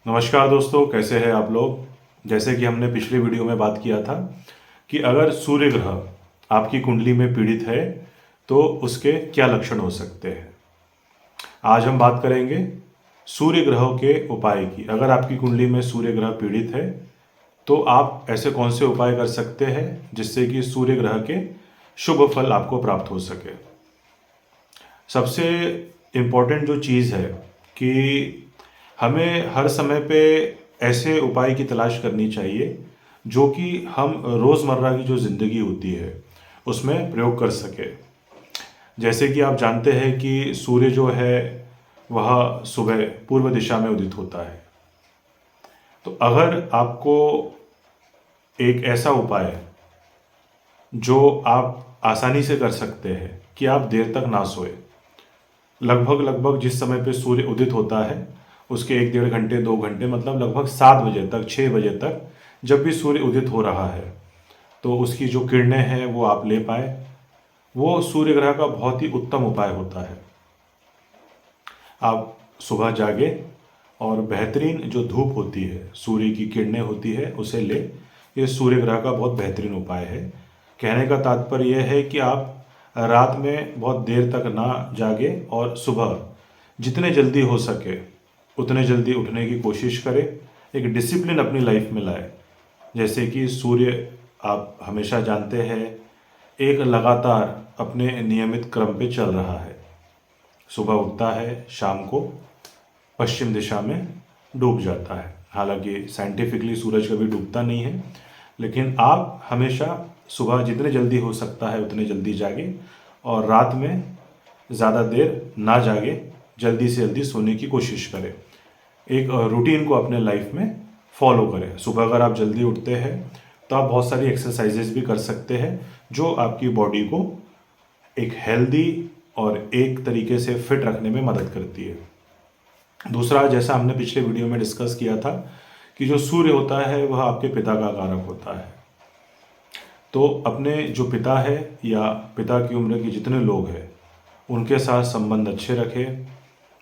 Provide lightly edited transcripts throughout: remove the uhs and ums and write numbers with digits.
नमस्कार दोस्तों, कैसे हैं आप लोग। जैसे कि हमने पिछले वीडियो में बात किया था कि अगर सूर्य ग्रह आपकी कुंडली में पीड़ित है तो उसके क्या लक्षण हो सकते हैं। आज हम बात करेंगे सूर्य ग्रहों के उपाय की। अगर आपकी कुंडली में सूर्य ग्रह पीड़ित है तो आप ऐसे कौन से उपाय कर सकते हैं जिससे कि सूर्य ग्रह के शुभ फल आपको प्राप्त हो सके। सबसे इम्पोर्टेंट जो चीज़ है कि हमें हर समय पे ऐसे उपाय की तलाश करनी चाहिए जो कि हम रोज़मर्रा की जो ज़िंदगी होती है उसमें प्रयोग कर सके। जैसे कि आप जानते हैं कि सूर्य जो है वह सुबह पूर्व दिशा में उदित होता है। तो अगर आपको एक ऐसा उपाय जो आप आसानी से कर सकते हैं कि आप देर तक ना सोए, लगभग लगभग जिस समय पे सूर्य उदित होता है उसके 1 डेढ़ घंटे 2 घंटे मतलब लगभग 7 बजे तक 6 बजे तक जब भी सूर्य उदित हो रहा है तो उसकी जो किरणें हैं वो आप ले पाए, वो सूर्य ग्रह का बहुत ही उत्तम उपाय होता है। आप सुबह जागे और बेहतरीन जो धूप होती है, सूर्य की किरणें होती है, उसे ले। ये सूर्य ग्रह का बहुत बेहतरीन उपाय है। कहने का तात्पर्य यह है कि आप रात में बहुत देर तक ना जागे और सुबह जितने जल्दी हो सके उतने जल्दी उठने की कोशिश करें। एक डिसिप्लिन अपनी लाइफ में लाए। जैसे कि सूर्य आप हमेशा जानते हैं एक लगातार अपने नियमित क्रम पे चल रहा है। सुबह उठता है, शाम को पश्चिम दिशा में डूब जाता है। हालांकि साइंटिफिकली सूरज कभी डूबता नहीं है, लेकिन आप हमेशा सुबह जितने जल्दी हो सकता है उतने जल्दी जागे और रात में ज़्यादा देर ना जागे, जल्दी से जल्दी सोने की कोशिश करें। एक रूटीन को अपने लाइफ में फॉलो करें। सुबह अगर आप जल्दी उठते हैं तो आप बहुत सारी एक्सरसाइजेज भी कर सकते हैं जो आपकी बॉडी को एक हेल्दी और एक तरीके से फिट रखने में मदद करती है। दूसरा, जैसा हमने पिछले वीडियो में डिस्कस किया था कि जो सूर्य होता है वह आपके पिता का कारक होता है। तो अपने जो पिता है या पिता की उम्र के जितने लोग हैं उनके साथ संबंध अच्छे रखें।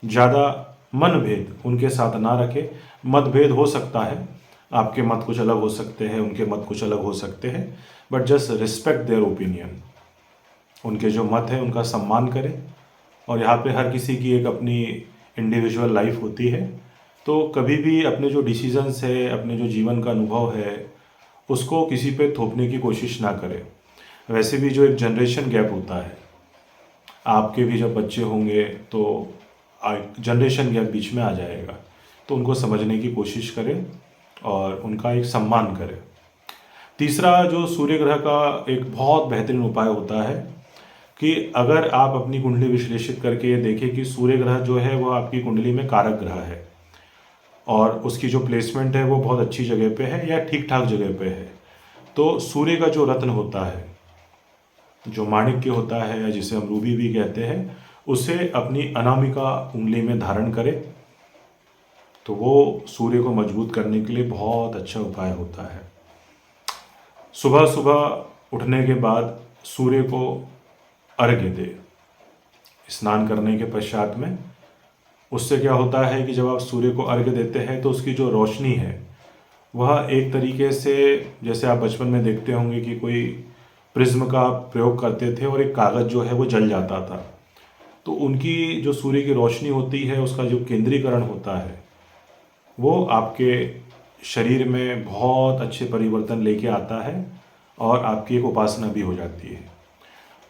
ज़्यादा मनभेद उनके साथ ना रखें। मतभेद हो सकता है, आपके मत कुछ अलग हो सकते हैं, उनके मत कुछ अलग हो सकते हैं, but just respect their opinion. उनके जो मत है उनका सम्मान करें। और यहाँ पे हर किसी की एक अपनी इंडिविजुअल लाइफ होती है, तो कभी भी अपने जो डिसीजंस है, अपने जो जीवन का अनुभव है, उसको किसी पे थोपने की कोशिश ना करें। वैसे भी जो एक जनरेशन गैप होता है, आपके भी जब बच्चे होंगे तो जनरेशन गैप बीच में आ जाएगा, तो उनको समझने की कोशिश करें और उनका एक सम्मान करें। तीसरा, जो सूर्य ग्रह का एक बहुत बेहतरीन उपाय होता है कि अगर आप अपनी कुंडली विश्लेषित करके ये देखें कि सूर्य ग्रह जो है वो आपकी कुंडली में कारक ग्रह है और उसकी जो प्लेसमेंट है वो बहुत अच्छी जगह पे है या ठीक ठाक जगह पे है, तो सूर्य का जो रत्न होता है, जो माणिक्य होता है या जिसे हम रूबी भी कहते हैं, उसे अपनी अनामिका उंगली में धारण करें तो वो सूर्य को मजबूत करने के लिए बहुत अच्छा उपाय होता है। सुबह सुबह उठने के बाद सूर्य को अर्घ्य दे, स्नान करने के पश्चात में। उससे क्या होता है कि जब आप सूर्य को अर्घ्य देते हैं तो उसकी जो रोशनी है वह एक तरीके से, जैसे आप बचपन में देखते होंगे कि कोई प्रिज्म का प्रयोग करते थे और एक कागज़ जो है वो जल जाता था, तो उनकी जो सूर्य की रोशनी होती है उसका जो केंद्रीकरण होता है वो आपके शरीर में बहुत अच्छे परिवर्तन लेके आता है और आपकी एक उपासना भी हो जाती है।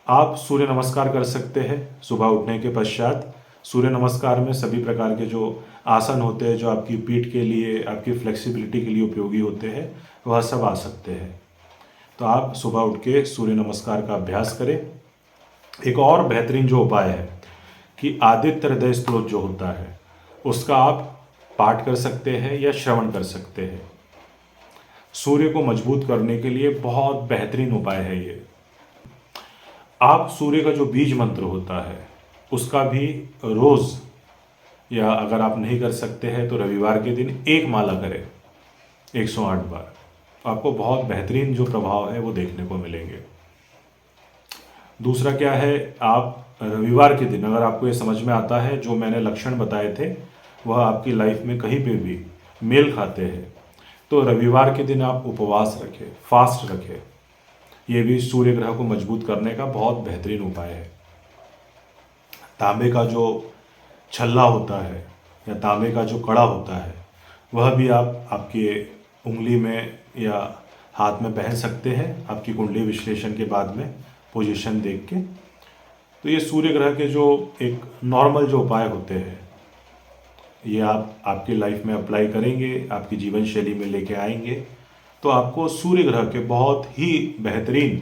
आप सूर्य नमस्कार कर सकते हैं सुबह उठने के पश्चात। सूर्य नमस्कार में सभी प्रकार के जो आसन होते हैं जो आपकी पीठ के लिए, आपकी फ्लेक्सिबिलिटी के लिए उपयोगी होते हैं, वह सब आ सकते हैं। तो आप सुबह उठ के सूर्य नमस्कार का अभ्यास करें। एक और बेहतरीन जो उपाय है कि आदित्य हृदय स्तोत्र जो होता है उसका आप पाठ कर सकते हैं या श्रवण कर सकते हैं। सूर्य को मजबूत करने के लिए बहुत बेहतरीन उपाय है ये। आप सूर्य का जो बीज मंत्र होता है उसका भी रोज़, या अगर आप नहीं कर सकते हैं तो रविवार के दिन एक माला करें 108 बार। आपको बहुत बेहतरीन जो प्रभाव है वो देखने को मिलेंगे। दूसरा क्या है, आप रविवार के दिन अगर आपको ये समझ में आता है जो मैंने लक्षण बताए थे वह आपकी लाइफ में कहीं पे भी मेल खाते हैं, तो रविवार के दिन आप उपवास रखें, फास्ट रखें। ये भी सूर्य ग्रह को मजबूत करने का बहुत बेहतरीन उपाय है। तांबे का जो छल्ला होता है या तांबे का जो कड़ा होता है, वह भी आप आपके उंगली में या हाथ में पहन सकते हैं, आपकी कुंडली विश्लेषण के बाद में पोजीशन देख के। तो ये सूर्य ग्रह के जो एक नॉर्मल जो उपाय होते हैं, ये आप आपकी लाइफ में अप्लाई करेंगे, आपकी जीवन शैली में लेके आएंगे, तो आपको सूर्य ग्रह के बहुत ही बेहतरीन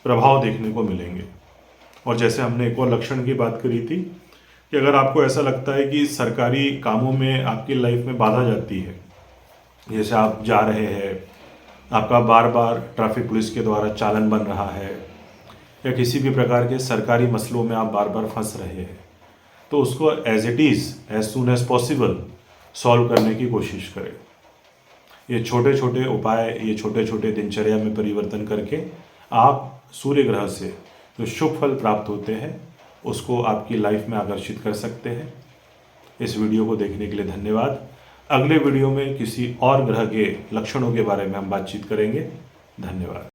प्रभाव देखने को मिलेंगे। और जैसे हमने एक और लक्षण की बात करी थी कि अगर आपको ऐसा लगता है कि सरकारी कामों में आपकी लाइफ में बाधा जाती है, जैसे आप जा रहे हैं, आपका बार बार ट्रैफिक पुलिस के द्वारा चालान बन रहा है, या किसी भी प्रकार के सरकारी मसलों में आप बार बार फंस रहे हैं, तो उसको as it is, as soon as possible solve करने की कोशिश करें। ये छोटे छोटे उपाय, ये छोटे छोटे दिनचर्या में परिवर्तन करके आप सूर्य ग्रह से जो शुभ फल प्राप्त होते हैं उसको आपकी लाइफ में आकर्षित कर सकते हैं। इस वीडियो को देखने के लिए धन्यवाद। अगले वीडियो में किसी और ग्रह के लक्षणों के बारे में हम बातचीत करेंगे। धन्यवाद।